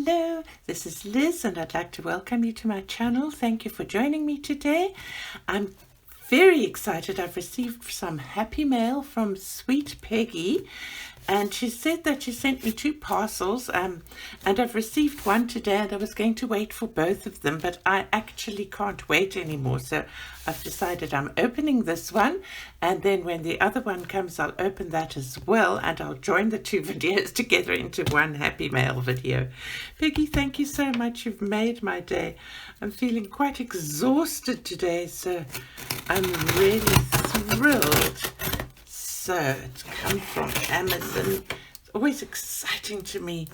Hello, this is Liz and I'd like to welcome you to my channel. Thank you for joining me today. I'm very excited. I've received some happy mail from sweet Peggy, and she said that she sent me 2 parcels and I've received one today, and I was going to wait for both of them, but I actually can't wait anymore, so I've decided I'm opening this one, and then when the other one comes I'll open that as well, and I'll join the 2 videos together into one happy mail video. Peggy, thank you so much. You've made my day. I'm feeling quite exhausted today, so I'm really thrilled. So it's come from Amazon. It's always exciting to me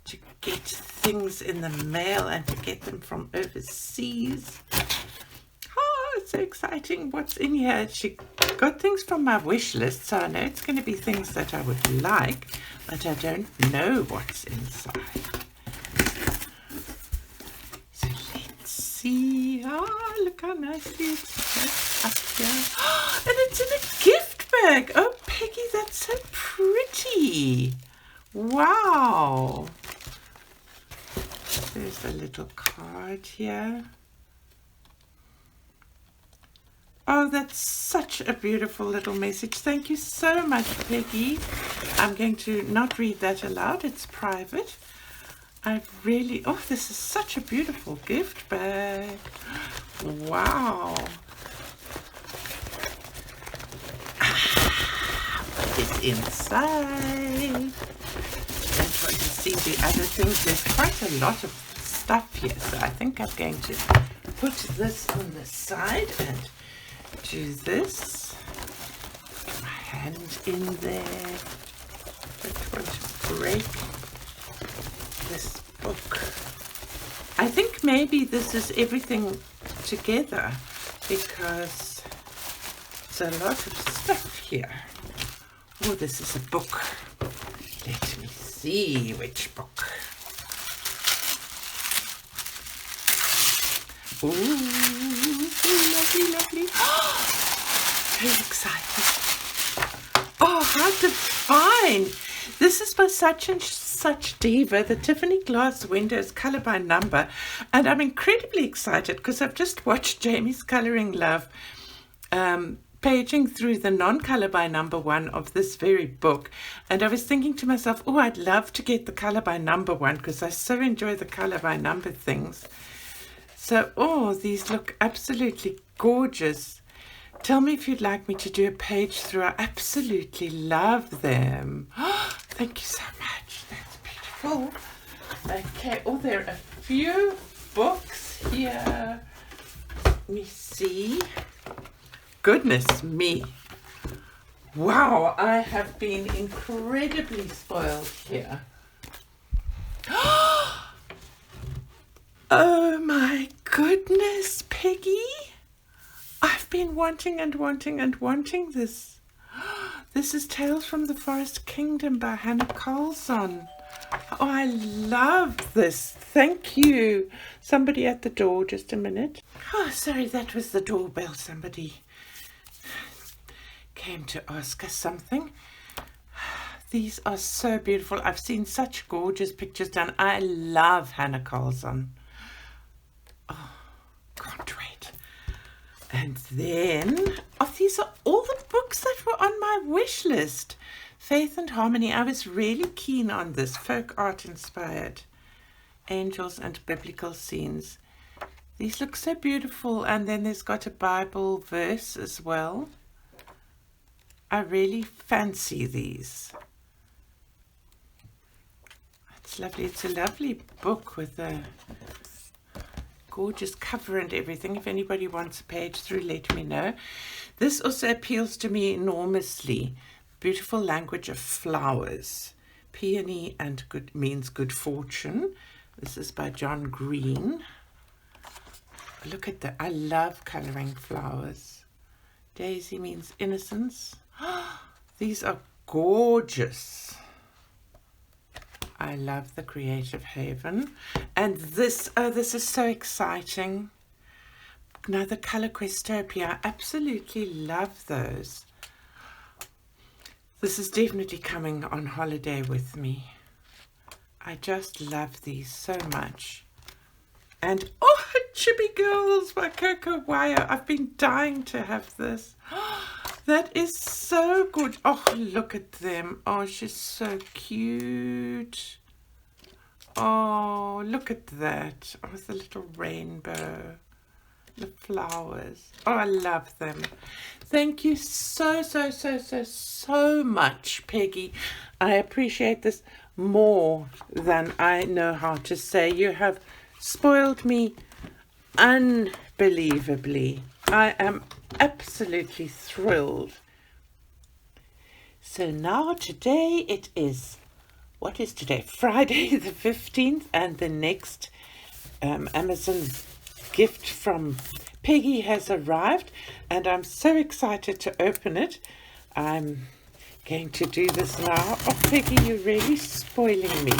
to get things in the mail and to get them from overseas. Oh, it's so exciting. What's in here? She got things from my wish list, so I know it's going to be things that I would like, but I don't know what's inside. So let's see. Oh, look how nicely it's up here. Oh, and it's in a gift bag. Oh, Peggy, that's so pretty. Wow. There's a little card here. Oh, that's such a beautiful little message. Thank you so much, Peggy. I'm going to not read that aloud. It's private. I really... Oh, this is such a beautiful gift bag. Wow. What is inside? Don't want to see the other things. There's quite a lot of stuff here, so I think I'm going to put this on the side and do this. Put my hand in there. Don't want to break this book. I think maybe this is everything together because there's a lot of stuff here. Oh, this is a book. Let me see which book. Ooh, lovely, lovely. Very excited. Oh, how divine. This is by such and such diva, the Tiffany glass windows color by number. And I'm incredibly excited because I've just watched Jamie's Coloring Love paging through the non-color by number one of this very book, and I was thinking to myself, oh, I'd love to get the color by number one because I so enjoy the color by number things. So, oh, these look absolutely gorgeous. Tell me if you'd like me to do a page through. I absolutely love them. Oh, thank you so much. That's beautiful. Okay, oh, there are a few books here. Let me see. Goodness me. Wow, I have been incredibly spoiled here. Oh my goodness, Peggy. I've been wanting and wanting and wanting this. This is Tales from the Forest Kingdom by Hanna Karlzon. Oh, I love this. Thank you. Somebody at the door, just a minute. Oh, sorry, that was the doorbell. Somebody came to ask us something. These are so beautiful. I've seen such gorgeous pictures done. I love Hanna Karlzon. Oh, can't wait. And then, oh, these are all the books that were on my wish list. Faith and Harmony. I was really keen on this. Folk art inspired. Angels and biblical scenes. These look so beautiful. And then there's got a Bible verse as well. I really fancy these. It's lovely. It's a lovely book with a gorgeous cover and everything. If anybody wants a page through, let me know. This also appeals to me enormously. Beautiful language of flowers. Peony and good means good fortune. This is by Greene. Look at that. I love coloring flowers. Daisy means innocence. These are gorgeous. I love the Creative Haven. And this, oh, this is so exciting. Another color Questopia. I absolutely love those. This is definitely coming on holiday with me. I just love these so much. And, oh, Chibi Girls by Coco wire. I've been dying to have this. That is so good. Oh, look at them. Oh, she's so cute. Oh, look at that. Oh, the little rainbow. The flowers. Oh, I love them. Thank you so much, Peggy. I appreciate this more than I know how to say. You have spoiled me unbelievably. I am absolutely thrilled. So now today it is, what is today? Friday the 15th, and the next Amazon gift from Peggy has arrived, and I'm so excited to open it. I'm going to do this now. Oh, Peggy, you're really spoiling me.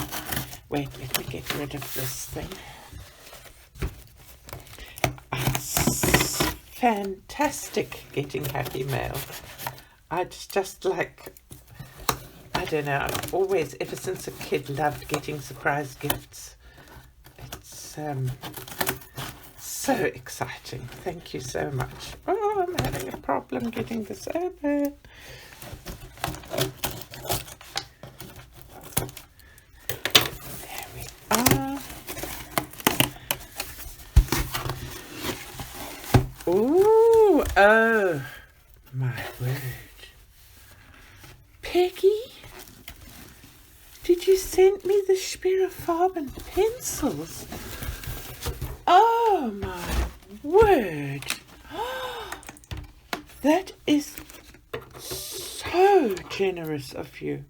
Wait, let me get rid of this thing. It's fantastic getting happy mail. I just like, I don't know, I've always, ever since a kid, loved getting surprise gifts. It's so exciting. Thank you so much. Oh, I'm having a problem getting this open. There we are. Ooh, oh my word. Peggy, did you send me the Schpirerr Farben pencils? Oh my word. That is so generous of you.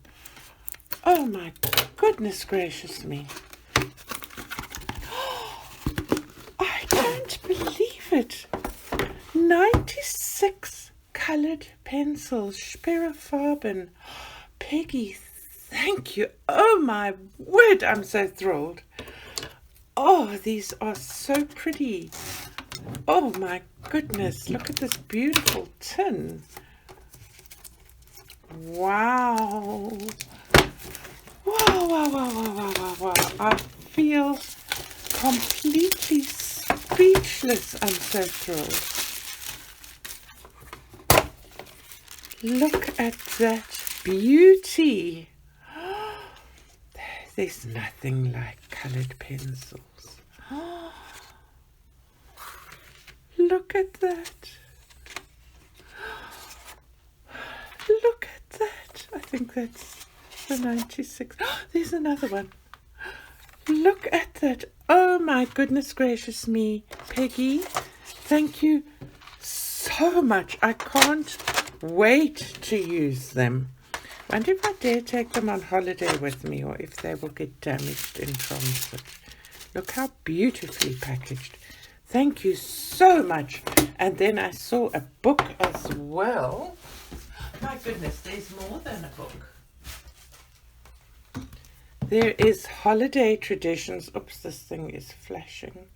Oh my goodness gracious me. I don't believe it. 96 colored pencils, Schpirerr Farben. Peggy, thank you. Oh my word, I'm so thrilled. Oh, these are so pretty. Oh my goodness, look at this beautiful tin. Wow. Wow. I feel completely speechless. I'm so thrilled. Look at that beauty. There's nothing like colored pencils. Look at that. Look at that. I think that's the 96. There's another one. Look at that. Oh my goodness gracious me, Peggy. Thank you so much. I can't wait to use them. I wonder if I dare take them on holiday with me, or if they will get damaged in transit. Look how beautifully packaged. Thank you so much. And then I saw a book as well. My goodness, there's more than a book. There is Holiday Traditions. Oops, this thing is flashing.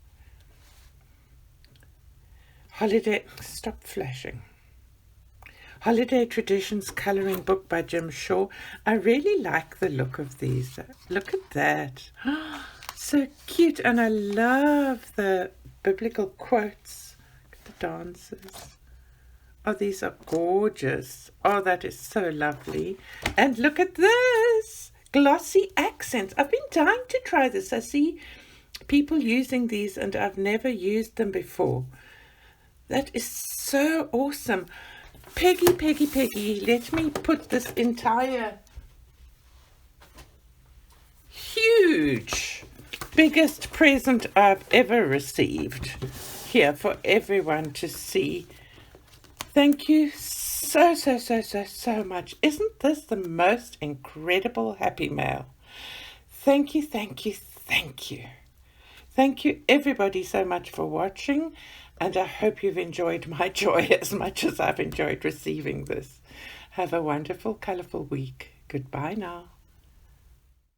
Stop flashing. Holiday Traditions coloring book by Jim Shaw. I really like the look of these. Look at that. So cute. And I love the biblical quotes. Look at the dances. Oh, these are gorgeous. Oh, that is so lovely. And look at this. Glossy accents. I've been dying to try this. I see people using these and I've never used them before. That is so awesome. Peggy, let me put this entire huge, biggest present I've ever received here for everyone to see. Thank you so much. Isn't this the most incredible happy mail? Thank you. Thank you everybody so much for watching, and I hope you've enjoyed my joy as much as I've enjoyed receiving this. Have a wonderful, colourful week. Goodbye now.